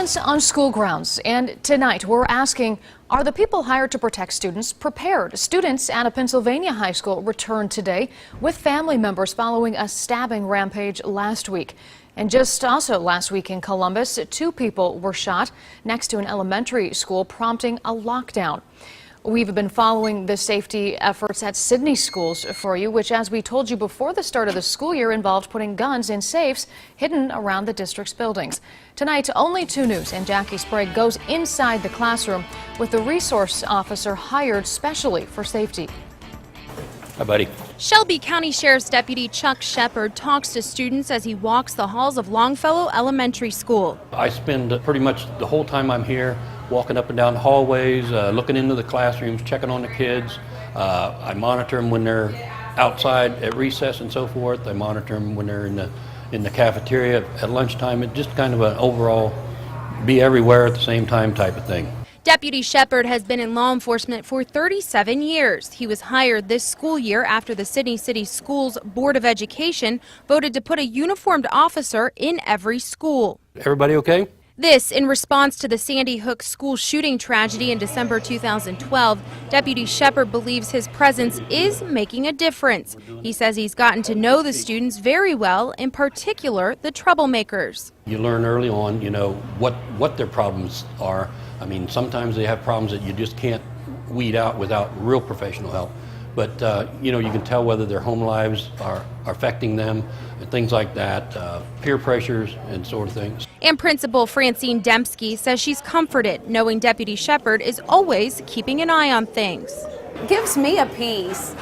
Violence on school grounds. And tonight we're asking, are the people hired to protect students prepared? Students at a Pennsylvania high school returned today with family members following a stabbing rampage last week. And just also last week in Columbus, 2 people were shot next to an elementary school, prompting a lockdown. We've been following the safety efforts at Sidney Schools for you, which, as we told you before the start of the school year, involved putting guns in safes hidden around the district's buildings. Tonight, Only 2 News and Jackie Sprague goes inside the classroom with the resource officer hired specially for safety. Hi, buddy. Shelby County Sheriff's Deputy Chuck Shepard talks to students as he walks the halls of Longfellow Elementary School. I spend pretty much the whole time I'm here walking up and down the hallways, looking into the classrooms, checking on the kids. I monitor them when they're outside at recess and so forth. I monitor them when they're in the cafeteria at lunchtime. It's just kind of an overall be everywhere at the same time type of thing. Deputy Shepard has been in law enforcement for 37 years. He was hired this school year after the Sidney City Schools Board of Education voted to put a uniformed officer in every school. Everybody okay? This in response to the Sandy Hook school shooting tragedy in December 2012. Deputy Shepard believes his presence is making a difference. He says he's gotten to know the students very well, in particular the troublemakers. You learn early on, what their problems are. I mean, sometimes they have problems that you just can't weed out without real professional help. But, you can tell whether their home lives are affecting them and things like that, peer pressures and sort of things. And Principal Francine Dembski says she's comforted knowing Deputy Shepard is always keeping an eye on things. It gives me a peace.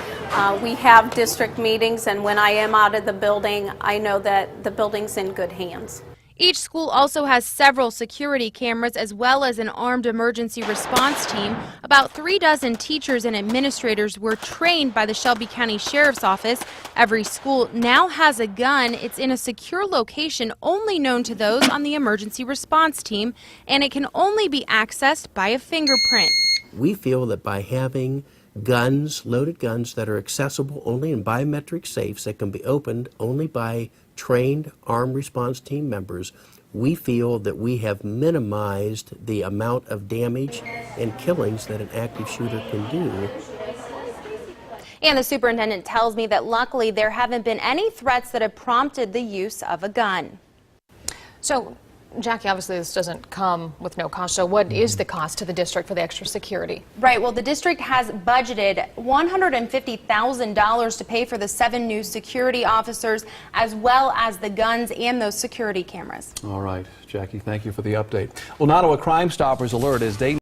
We have district meetings, and when I am out of the building, I know that the building's in good hands. Each school also has several security cameras as well as an armed emergency response team. About 36 teachers and administrators were trained by the Shelby County Sheriff's Office. Every school now has a gun. It's in a secure location only known to those on the emergency response team, and it can only be accessed by a fingerprint. We feel that by having guns, loaded guns that are accessible only in biometric safes that can be opened only by trained armed response team members, we feel that we have minimized the amount of damage and killings that an active shooter can do. And the superintendent tells me that luckily there haven't been any threats that have prompted the use of a gun. So, Jackie, obviously this doesn't come with no cost. So what is the cost to the district for the extra security? Right. Well, the district has budgeted $150,000 to pay for the 7 new security officers, as well as the guns and those security cameras. All right, Jackie, thank you for the update. Well, now to a Crime Stoppers alert as they